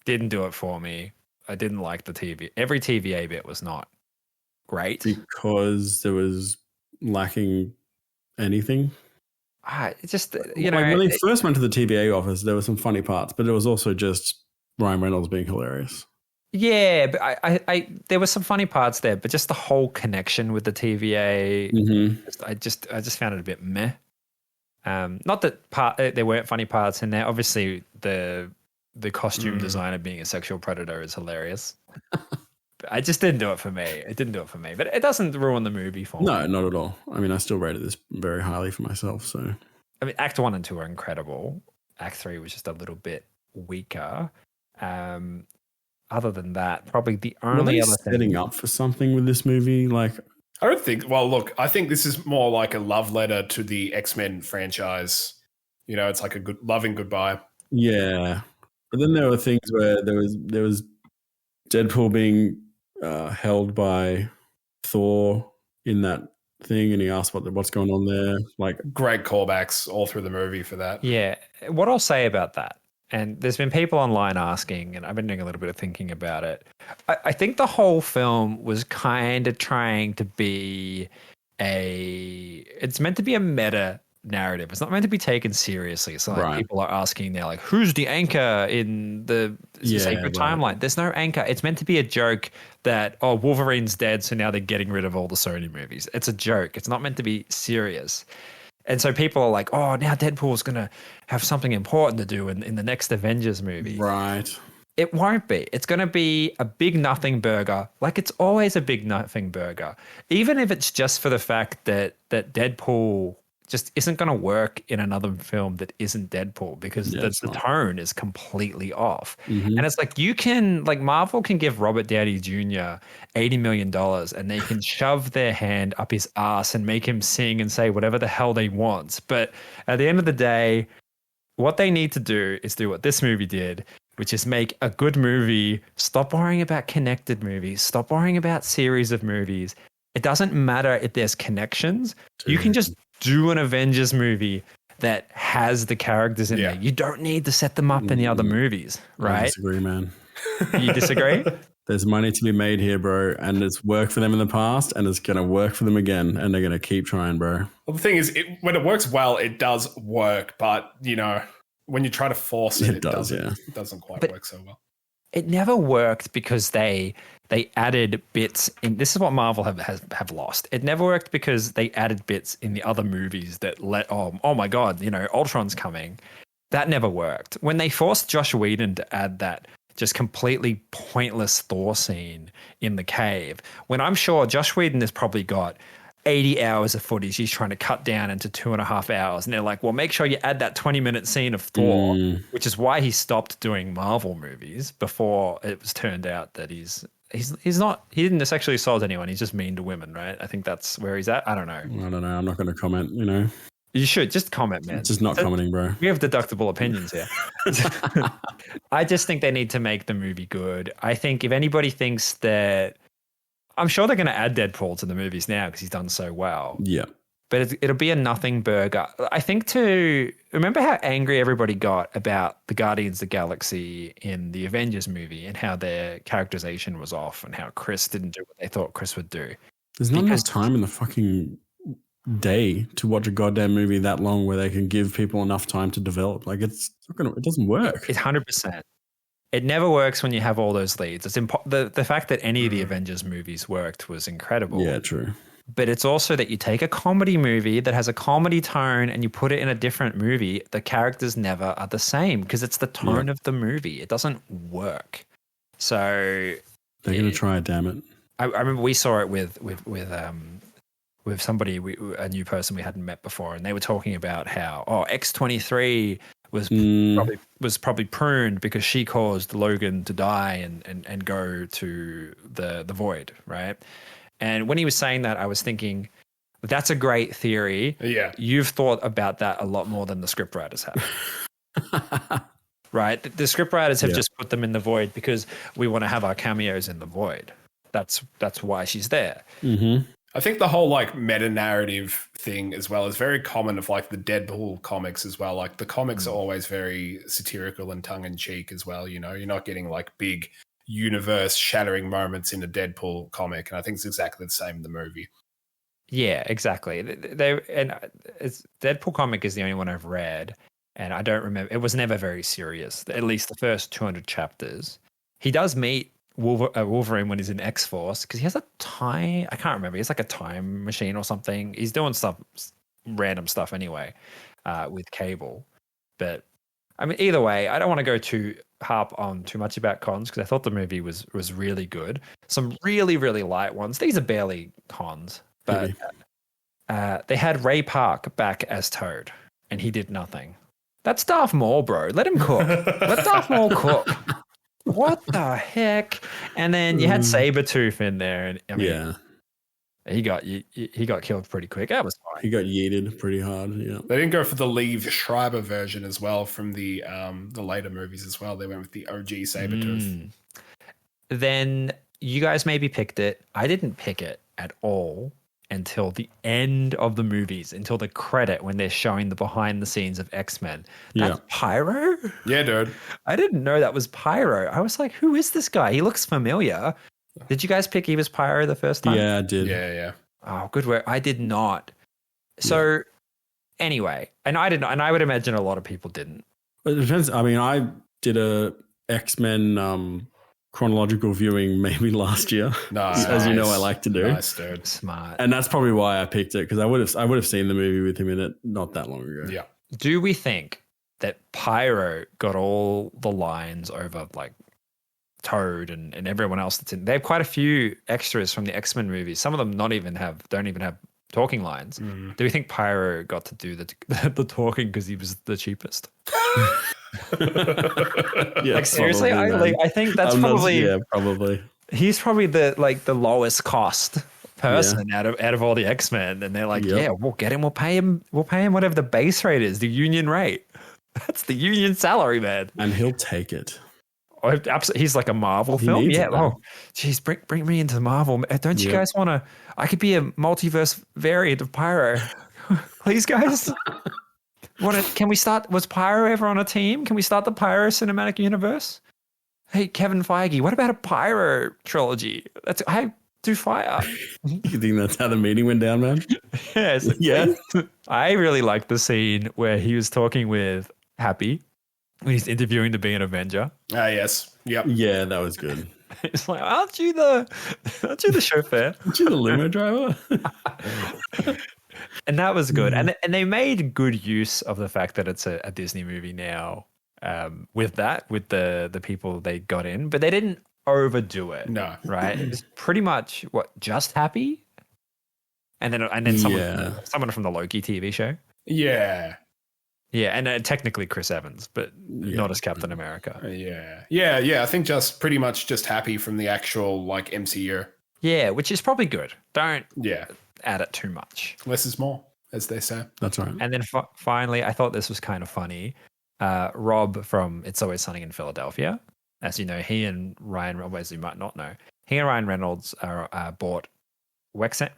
didn't do it for me. I didn't like the TV. Every TVA bit was not great because there was lacking anything. It just, you know, when they first went to the TVA office, there were some funny parts, but it was also just Ryan Reynolds being hilarious. Yeah, but I there were some funny parts there, but just the whole connection with the TVA, I just found it a bit meh. Not that there weren't funny parts in there. Obviously, the costume designer being a sexual predator is hilarious. I just didn't do it for me. It didn't do it for me, but it doesn't ruin the movie for me. No, not at all. I mean, I still rated this very highly for myself. So, I mean, Act 1 and 2 are incredible. Act 3 was just a little bit weaker. Other than that, probably the only other thing. Setting up for something with this movie, like I don't think. Well, look, I think this is more like a love letter to the X-Men franchise. You know, it's like a good loving goodbye. Yeah, but then there were things where there was Deadpool being held by Thor in that thing, and he asked what's going on there. Like, great callbacks all through the movie for that. Yeah, what I'll say about that, and there's been people online asking, and I've been doing a little bit of thinking about it. I think the whole film was kind of trying to be it's meant to be a meta narrative. It's not meant to be taken seriously. So like people are asking now, like, who's the anchor in the sacred timeline? There's no anchor. It's meant to be a joke that, oh, Wolverine's dead, so now they're getting rid of all the Sony movies. It's a joke. It's not meant to be serious. And so people are like, oh, now Deadpool's going to have something important to do in the next Avengers movie. Right. It won't be. It's going to be a big nothing burger, like it's always a big nothing burger. Even if it's just for the fact that Deadpool just isn't going to work in another film that isn't Deadpool, because the tone is completely off. And it's like, Marvel can give Robert Downey Jr. $80 million and they can shove their hand up his ass and make him sing and say whatever the hell they want. But at the end of the day, what they need to do is do what this movie did, which is make a good movie. Stop worrying about connected movies. Stop worrying about series of movies. It doesn't matter if there's connections. You can just do an Avengers movie that has the characters in there. You don't need to set them up in the other movies, right? I disagree, man. You disagree? There's money to be made here, bro, and it's worked for them in the past, and it's going to work for them again, and they're going to keep trying, bro. Well, the thing is, when it works well, it does work, but, you know, when you try to force it, it doesn't quite work so well. It never worked because they added bits in. This is what Marvel have lost. It never worked because they added bits in the other movies that oh my God, you know, Ultron's coming. That never worked. When they forced Joss Whedon to add that just completely pointless Thor scene in the cave, when I'm sure Joss Whedon has probably got 80 hours of footage he's trying to cut down into 2.5 hours. And they're like, well, make sure you add that 20-minute scene of Thor, which is why he stopped doing Marvel movies before it was turned out that he didn't sexually assault anyone. He's just mean to women, right? I think that's where he's at. I don't know. I'm not going to comment, you know. You should just comment, man. Just not commenting, bro. We have deductible opinions here. I just think they need to make the movie good. I think if anybody thinks that, I'm sure they're going to add Deadpool to the movies now because he's done so well. Yeah. But it'll be a nothing burger. I think remember how angry everybody got about the Guardians of the Galaxy in the Avengers movie and how their characterization was off and how Chris didn't do what they thought Chris would do. There's not enough time in the fucking day to watch a goddamn movie that long where they can give people enough time to develop. Like, it doesn't work. It's 100%. It never works when you have all those leads. It's the fact that any of the Avengers movies worked was incredible. Yeah, true. But it's also that you take a comedy movie that has a comedy tone and you put it in a different movie. The characters never are the same because it's the tone of the movie. It doesn't work. So they're going to try it, damn it. I remember we saw it with somebody, a new person we hadn't met before, and they were talking about how X-23 was probably pruned because she caused Logan to die and go to the void, right? And when he was saying that, I was thinking, that's a great theory. Yeah. You've thought about that a lot more than the scriptwriters have. Right? The scriptwriters have just put them in the void because we want to have our cameos in the void. That's why she's there. Mm-hmm. I think the whole like meta narrative thing as well is very common of like the Deadpool comics as well. Like the comics are always very satirical and tongue in cheek as well. You know, you're not getting like big universe shattering moments in a Deadpool comic, and I think it's exactly the same in the movie. Yeah, exactly. Deadpool comic is the only one I've read, and I don't remember. It was never very serious. At least the first 200 chapters. He does meet Wolverine when he's in X-Force because he has I can't remember. He's like a time machine or something. He's doing random stuff anyway with Cable. But I mean, either way, I don't want to go harp on too much about cons because I thought the movie was really good. Some really, really light ones. These are barely cons, but they had Ray Park back as Toad and he did nothing. That's Darth Maul, bro. Let him cook. Let Darth Maul cook. What the heck? And then you had Sabretooth in there, and I mean, he got killed pretty quick. That was fine. He got yeeted pretty hard. Yeah, they didn't go for the Liev Schreiber version as well from the later movies as well. They went with the OG Sabretooth. Then you guys maybe picked it. I didn't pick it at all until the end of the movies, until the credit when they're showing the behind the scenes of X-Men. That's Pyro? Yeah, dude. I didn't know that was Pyro. I was like, who is this guy? He looks familiar. Did you guys pick he was Pyro the first time? Yeah, I did. Yeah. Oh, good work. I did not. So anyway, and I didn't, and I would imagine a lot of people didn't. It depends. I mean, I did a X-Men chronological viewing maybe last year. Nice. As you know, I like to do. Nice, dude. Smart. And that's probably why I picked it, because I would have seen the movie with him in it not that long ago. Yeah. Do we think that Pyro got all the lines over like Toad and everyone else that's in? They have quite a few extras from the X-Men movies. Some of them don't even have talking lines. Do we think Pyro got to do the talking because he was the cheapest? Yeah, like seriously, I think that's probably. He's probably the lowest cost person out of all the X-Men, and they're like, we'll get him, we'll pay him whatever the base rate is, the union rate. That's the union salary, man, and he'll take it. Oh, absolutely. He's like a Marvel film. Yeah. Oh, geez, bring me into Marvel. Don't you guys want to? I could be a multiverse variant of Pyro. Please, guys. Can we start? Was Pyro ever on a team? Can we start the Pyro cinematic universe? Hey, Kevin Feige, what about a Pyro trilogy? I do fire. You think that's how the meeting went down, man? Yes. Yeah. I really liked the scene where he was talking with Happy when he's interviewing to be an Avenger. Ah, yes. Yep. Yeah, that was good. It's like, aren't you the chauffeur? Aren't you the limo driver? And that was good. And they made good use of the fact that it's a Disney movie now with the people they got in, but they didn't overdo it. No. Right? It was pretty much just Happy? And then someone from the Loki TV show. Yeah. Yeah, and technically Chris Evans, but not as Captain America. Yeah. I think just pretty much just Happy from the actual like MCU. Yeah, which is probably good. Don't add it too much. Less is more, as they say. That's right. And then finally, I thought this was kind of funny. Rob from It's Always Sunny in Philadelphia. As you know, he and Ryan, as you might not know, he and Ryan Reynolds bought Wrexham,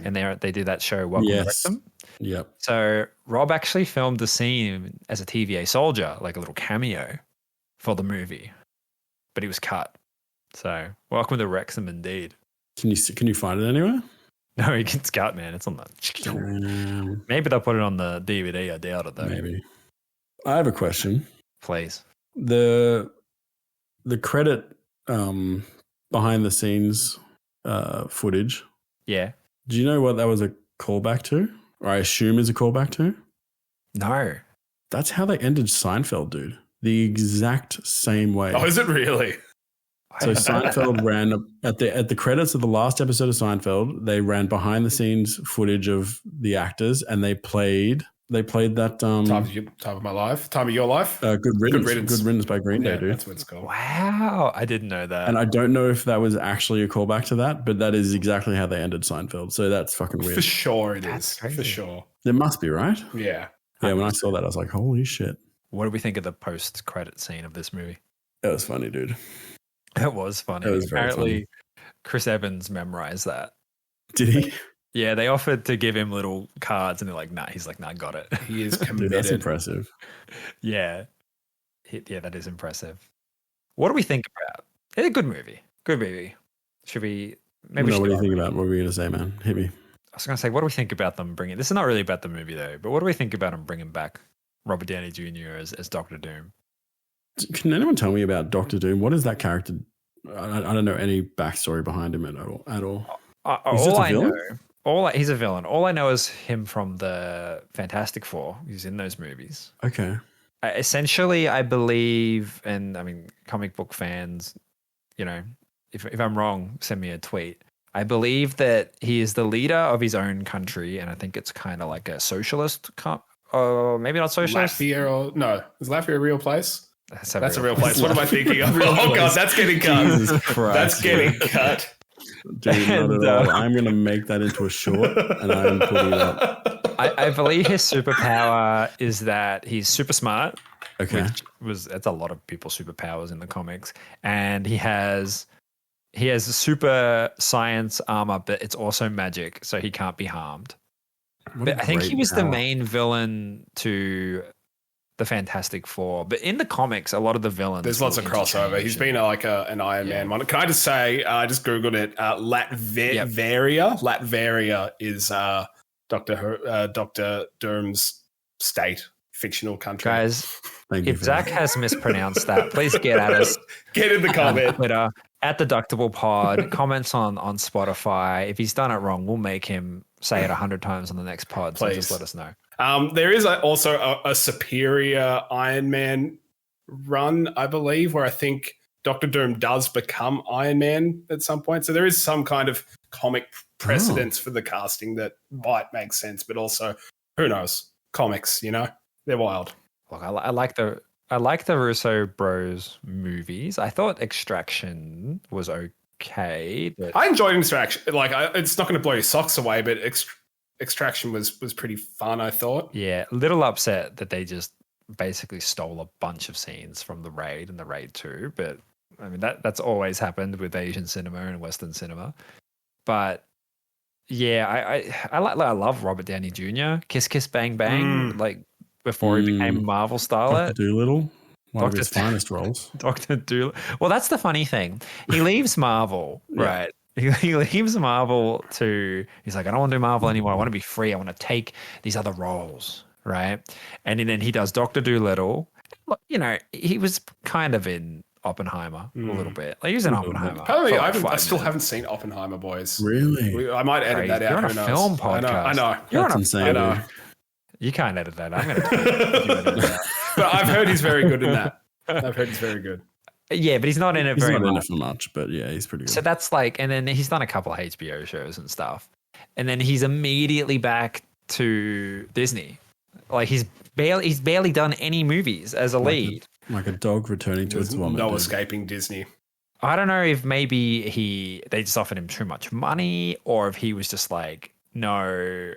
and they do that show Welcome to Wrexham. Yep. So Rob actually filmed the scene as a TVA soldier, like a little cameo for the movie, but he was cut. So welcome to Wrexham, indeed. Can you find it anywhere? No, it's cut, man. It's on the. Maybe they'll put it on the DVD. I doubt it though. Maybe. I have a question. Please. The credit behind the scenes footage. Yeah. Do you know what that was a callback to? Or I assume is a callback to? No. That's how they ended Seinfeld, dude. The exact same way. Oh, is it really? So Seinfeld ran at the credits of the last episode of Seinfeld. They ran behind the scenes footage of the actors, and they played that Time of Your Life. Good Riddance by Green Day, dude. That's what it's called. Wow, I didn't know that. And I don't know if that was actually a callback to that, but that is exactly how they ended Seinfeld. So that's fucking weird. For sure, it That's is. crazy. For sure. There must be, right? Yeah. Yeah. When I saw that, I was like, holy shit. What do we think of the post-credit scene of this movie? That was funny, dude. It was funny. It was very Apparently, funny. Chris Evans memorized that. Did he? Yeah, they offered to give him little cards, and they're like, "Nah." He's like, "Nah, got it." He is Dude, committed. that's impressive. Yeah, yeah, that is impressive. What do we think about? It's a good movie. Good movie. Should we? Maybe. No, what do you think about? What were we going to say, man? Hit me. I was going to say, what do we think about them bringing? This is not really about the movie though, but what do we think about them bringing back Robert Downey Jr. as Doctor Doom? Can anyone tell me about Doctor Doom? What is that character? I don't know any backstory behind him at all. He's just a villain? He's a villain. All I know is him from the Fantastic Four. He's in those movies. Okay. Essentially, I believe, and I mean, comic book fans, you know, if I'm wrong, send me a tweet. I believe that he is the leader of his own country, and I think it's kind of like a socialist, or maybe not socialist. Latvia is Latvia a real place? That's a real place. What am I thinking of? Oh god, that's getting cut. Jesus Christ. That's getting cut. Dude, not at all. I'm going to make that into a short, and I'm putting it up. I believe his superpower is that he's super smart. Okay. It's a lot of people's superpowers in the comics, and he has super science armor, but it's also magic, so he can't be harmed. But I think he was the main villain to the Fantastic Four. But in the comics, a lot of the villains. There's lots of crossover. He's been like an Iron Man one. Can I just say, I just Googled it. Latveria is Dr. Doom's state, fictional country. Guys, if Zach has mispronounced that, please get at us. Get in the comment. Twitter, at Deductible Pod, comments on Spotify. If he's done it wrong, we'll make him say it 100 times on the next pod. So just let us know. There is also a superior Iron Man run, I believe, where I think Dr. Doom does become Iron Man at some point. So there is some kind of comic precedence for the casting that might make sense, but also, who knows? Comics, they're wild. Look, I like the Russo Bros movies. I thought Extraction was okay. But I enjoyed Extraction. It's not going to blow your socks away, but Extraction was pretty fun, I thought. Yeah, a little upset that they just basically stole a bunch of scenes from The Raid and The Raid 2, but I mean that's always happened with Asian cinema and Western cinema. But yeah, I love Robert Downey Jr. Kiss Kiss Bang Bang, like before he became Marvel starlet. Dr. Doolittle, one of his finest roles. Dr. Doolittle. Well, that's the funny thing. He leaves Marvel, right? He leaves Marvel he's like, I don't want to do Marvel anymore. I want to be free. I want to take these other roles, right? And then he does Dr. Doolittle. He was kind of in Oppenheimer a little bit. Like, he was in Oppenheimer. Apparently, I still haven't seen Oppenheimer, boys. Really? I might edit that out. You're on a film podcast. I know. That's insane. I know. You can't edit that. I'm going to. But I've heard he's very good in that. I've heard he's very good. Yeah, but he's not in it very much. He's not in it for much, but yeah, he's pretty good. So that's and then he's done a couple of HBO shows and stuff. And then he's immediately back to Disney. Like he's barely done any movies as a lead. Like a dog returning to its vomit. No escaping Disney. I don't know if maybe they just offered him too much money, or if he was just like, no,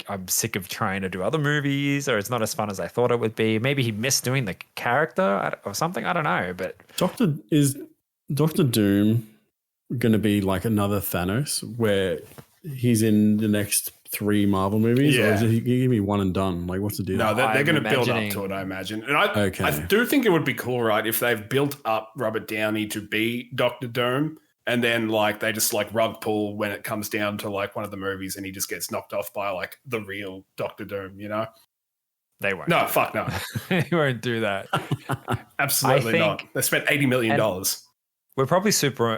I'm sick of trying to do other movies, or it's not as fun as I thought it would be. Maybe he missed doing the character or something. I don't know. But Is Dr. Doom going to be like another Thanos where he's in the next 3 Marvel movies? Yeah. Or is he going to be one and done? Like, what's the deal? No, they're going to build up to it, I imagine. And I do think it would be cool, right, if they've built up Robert Downey to be Dr. Doom, and then they just rug pull when it comes down to one of the movies, and he just gets knocked off by the real Dr. Doom, They won't. No, fuck no. They won't do that. Absolutely not. They spent $80 million. We're probably super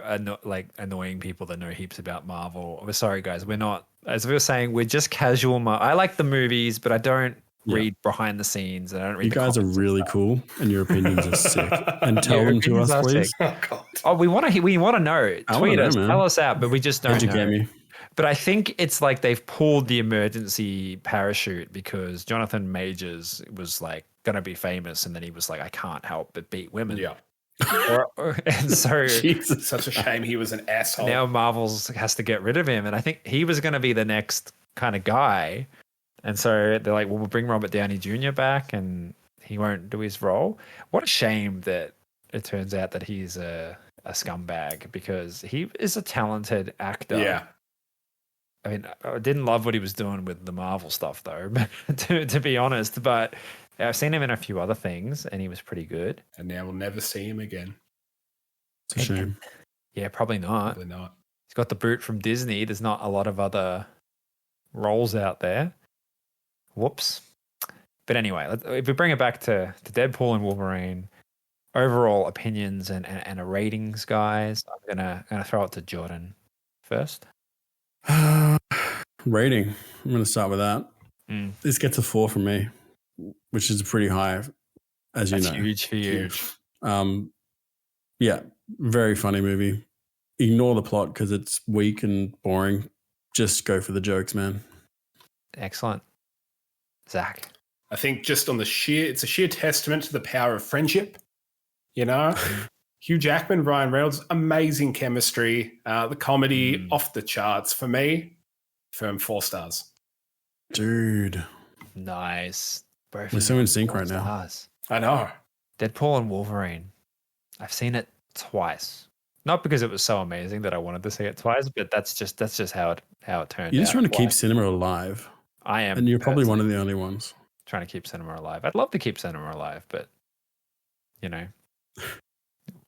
annoying people that know heaps about Marvel. We're sorry, guys. We're not. As we were saying, we're just casual. I like the movies, but I don't read behind the scenes. And I don't read You the guys are comments and really stuff. cool, and your opinions are sick. And tell Your them to opinions us, are please. sick. Oh God. Oh, we want to know. I Tweet wanna us, know, man. tell us out, but we just don't Educate know. me. But I think it's like they've pulled the emergency parachute because Jonathan Majors was like going to be famous, and then he was like, I can't help but beat women. Yeah. And so Jesus. Such a shame he was an asshole. now Marvel's has to get rid of him, and I think he was going to be the next kind of guy. And so they're like, well, we'll bring Robert Downey Jr. back, and he won't do his role. What a shame that it turns out that he's a scumbag, because he is a talented actor. Yeah. I mean, I didn't love what he was doing with the Marvel stuff, though, to be honest. But I've seen him in a few other things, and he was pretty good. And now we'll never see him again. It's a shame. Yeah, probably not. Probably not. He's got the boot from Disney. There's not a lot of other roles out there. Whoops. But anyway, if we bring it back to Deadpool and Wolverine, overall opinions and a ratings, guys, I'm gonna throw it to Jordan first. Rating. I'm going to start with that. This gets a 4 from me, which is pretty high, as you That's know. huge for you. Huge. Yeah, very funny movie. Ignore the plot because it's weak and boring. Just go for the jokes, man. Excellent. Zach. I think just on it's a sheer testament to the power of friendship. You know, Hugh Jackman, Ryan Reynolds, amazing chemistry. The comedy off the charts for me. Firm 4 stars. Dude. Nice. We're so in sync right now. Stars. I know. Deadpool and Wolverine. I've seen it twice. Not because it was so amazing that I wanted to see it twice, but that's just how it turned out. You're just trying to keep cinema alive. I am. And you're probably one of the only ones. Trying to keep cinema alive. I'd love to keep cinema alive, but you know,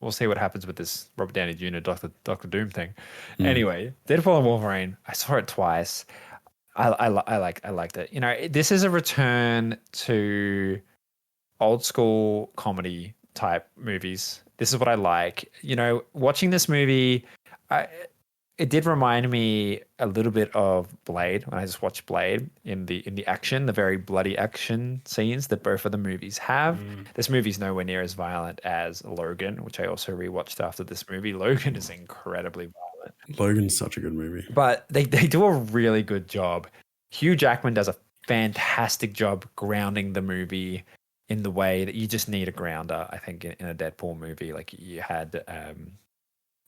we'll see what happens with this Robert Downey Jr. Doctor Doom thing. Anyway, Deadpool and Wolverine. I saw it twice. I liked it. You know, this is a return to old school comedy type movies. This is what I like. You know, watching this movie, it did remind me a little bit of Blade when I just watched Blade in the action, the very bloody action scenes that both of the movies have. This movie's nowhere near as violent as Logan, which I also rewatched after this movie. Logan is incredibly violent. Logan's such a good movie. But they do a really good job. Hugh Jackman does a fantastic job grounding the movie in the way that you just need a grounder, I think, in a Deadpool movie. Like you had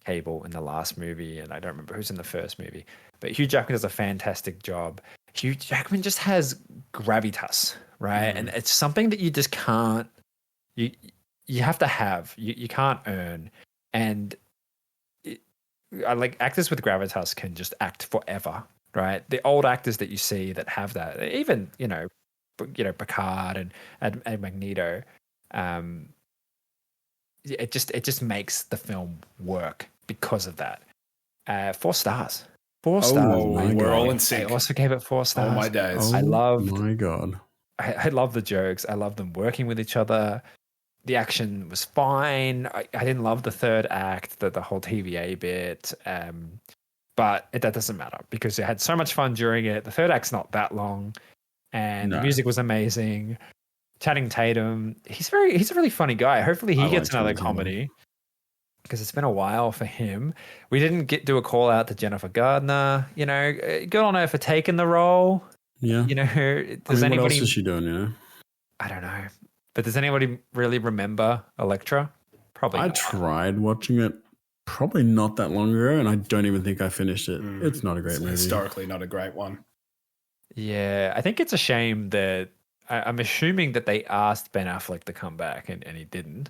Cable in the last movie, and I don't remember who's in the first movie. But Hugh Jackman does a fantastic job. Hugh Jackman just has gravitas, right? And it's something that you just can't, you have to have. You can't earn. And I like actors with gravitas can just act forever, right? The old actors that you see that have that, even, you know, Picard and Magneto, it just makes the film work because of that. 4 stars. 4 stars. We're all in sync. I also gave it 4 stars. Oh my days. I loved. My God. I love the jokes. I love them working with each other. The action was fine. I didn't love the third act, the whole TVA bit. But that doesn't matter because I had so much fun during it. The third act's not that long, and the music was amazing. Channing Tatum, he's a really funny guy. Hopefully he gets another comedy because it's been a while for him. We didn't do a call out to Jennifer Gardner. You know, good on her for taking the role. Yeah. You know, what else is she doing, you know? I don't know. But does anybody really remember Elektra? Probably I not. tried watching it probably not that long ago, and I don't even think I finished it. It's not a great movie. Historically not a great one. Yeah, I think it's a shame that I'm assuming that they asked Ben Affleck to come back and he didn't.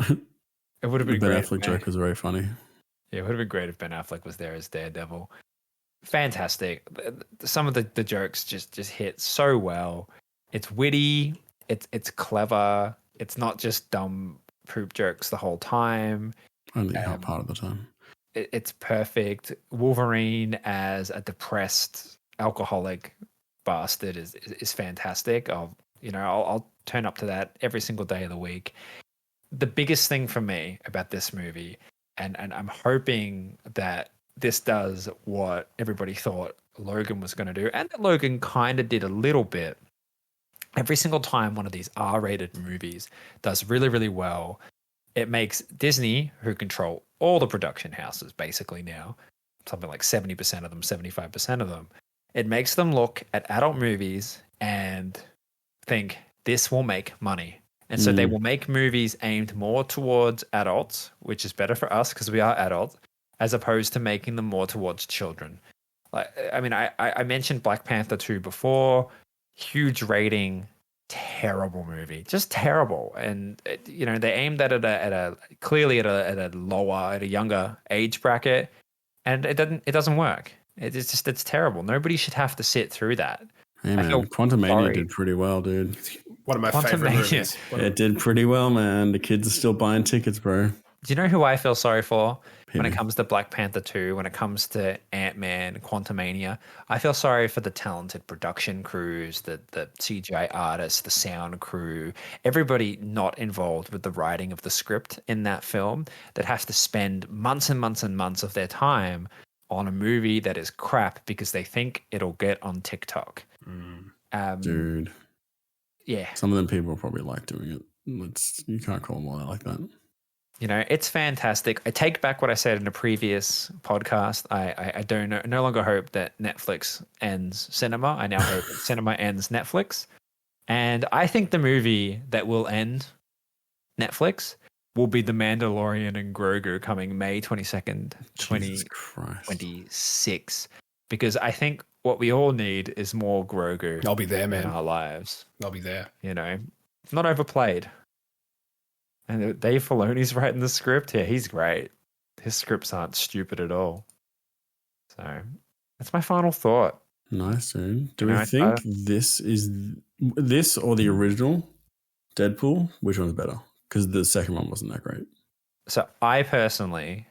It would have been Ben great. Affleck joke was very funny. Yeah, it would have been great if Ben Affleck was there as Daredevil. Fantastic. Some of the jokes just hit so well. It's witty. It's clever. It's not just dumb poop jokes the whole time. Only part of the time. It's perfect. Wolverine as a depressed alcoholic bastard is fantastic. I'll turn up to that every single day of the week. The biggest thing for me about this movie, and I'm hoping that this does what everybody thought Logan was going to do, and that Logan kind of did a little bit, every single time one of these R-rated movies does really, really well, it makes Disney, who control all the production houses basically now, something like 70% of them, 75% of them, it makes them look at adult movies and think this will make money. And so they will make movies aimed more towards adults, which is better for us because we are adults, as opposed to making them more towards children. Like, I mean, I mentioned Black Panther 2 before, huge rating, terrible movie, just terrible. And they aimed at it at a lower, at a younger age bracket, and it doesn't work. It's terrible. Nobody should have to sit through that. Hey man, Quantumania did pretty well, dude. One of my favorite movies. It did pretty well, man. The kids are still buying tickets, bro. Do you know who I feel sorry for when it comes to Black Panther 2, when it comes to Ant-Man, Quantumania? I feel sorry for the talented production crews, the CGI artists, the sound crew, everybody not involved with the writing of the script in that film that has to spend months and months and months of their time on a movie that is crap because they think it'll get on TikTok. Dude. Yeah. Some of them people probably like doing it. You can't call them all out like that. It's fantastic. I take back what I said in a previous podcast. I no longer hope that Netflix ends cinema. I now hope that cinema ends Netflix. And I think the movie that will end Netflix will be The Mandalorian and Grogu coming May 22nd, 2026. Because I think what we all need is more Grogu. I'll be there, man. In our lives. I'll be there. Not overplayed. And Dave Filoni's writing the script. Yeah, he's great. His scripts aren't stupid at all. So that's my final thought. Nice, dude. Do we think this or the original Deadpool? Which one's better? Because the second one wasn't that great. So I personally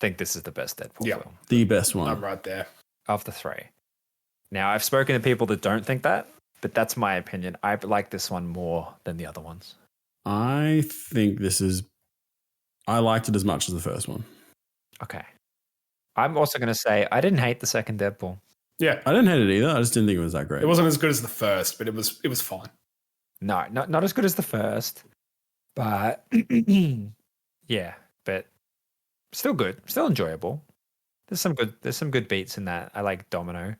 think this is the best Deadpool film. The best one. I'm right there. Of the three. Now, I've spoken to people that don't think that, but that's my opinion. I like this one more than the other ones. I think I liked it as much as the first one. Okay. I'm also going to say I didn't hate the second Deadpool. Yeah. I didn't hate it either. I just didn't think it was that great. It wasn't as good as the first, but it was fine. No, not as good as the first, but yeah, but still good, still enjoyable. There's some good beats in that. I like Domino.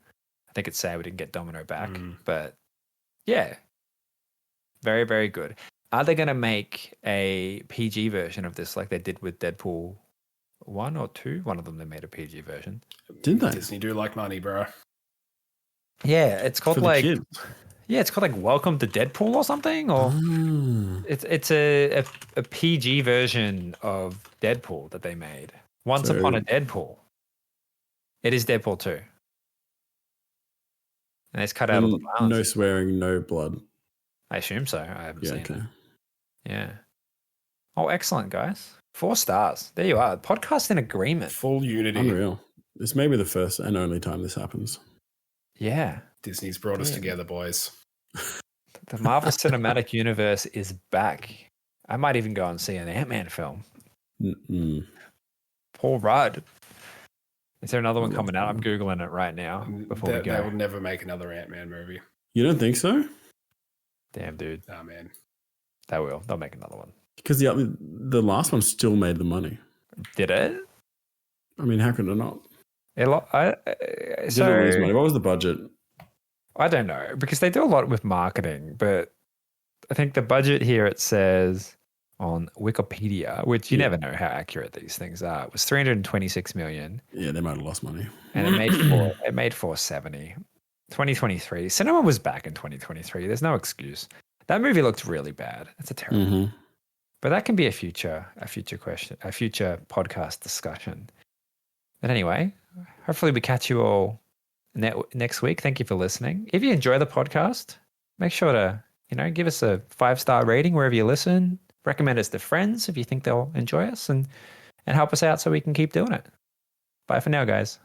I think it's sad we didn't get Domino back, but yeah, very, very good. Are they going to make a PG version of this like they did with Deadpool 1 or 2? One of them, they made a PG version. Did they? Disney do like money, bro. Yeah, it's called it's called like Welcome to Deadpool or something, or it's a PG version of Deadpool that they made. Once Upon a Deadpool. It is Deadpool 2. And it's cut out of the violence. No swearing, no blood. I assume so. I haven't seen it. Yeah. Oh, excellent, guys. 4 stars. There you are. Podcast in agreement. Full unity. Unreal. This may be the first and only time this happens. Yeah. Disney's brought us together, boys. The Marvel Cinematic Universe is back. I might even go and see an Ant-Man film. Paul Rudd. Is there another one coming out? I'm Googling it right now before we go. They will never make another Ant-Man movie. You don't think so? Damn, dude. Oh, man. They will. They'll make another one. Because the last one still made the money. Did it? I mean, how could it not? Did it lose money? What was the budget? I don't know, because they do a lot with marketing, but I think the budget here, it says on Wikipedia, which you never know how accurate these things are, it was $326 million. Yeah, they might have lost money. And it made 470. 2023. Cinema was back in 2023. There's no excuse. That movie looked really bad. It's a terrible. But that can be a future question, a future podcast discussion. But anyway, hopefully we catch you all next week. Thank you for listening. If you enjoy the podcast, make sure to, give us a 5-star rating wherever you listen. Recommend us to friends if you think they'll enjoy us, and help us out so we can keep doing it. Bye for now, guys.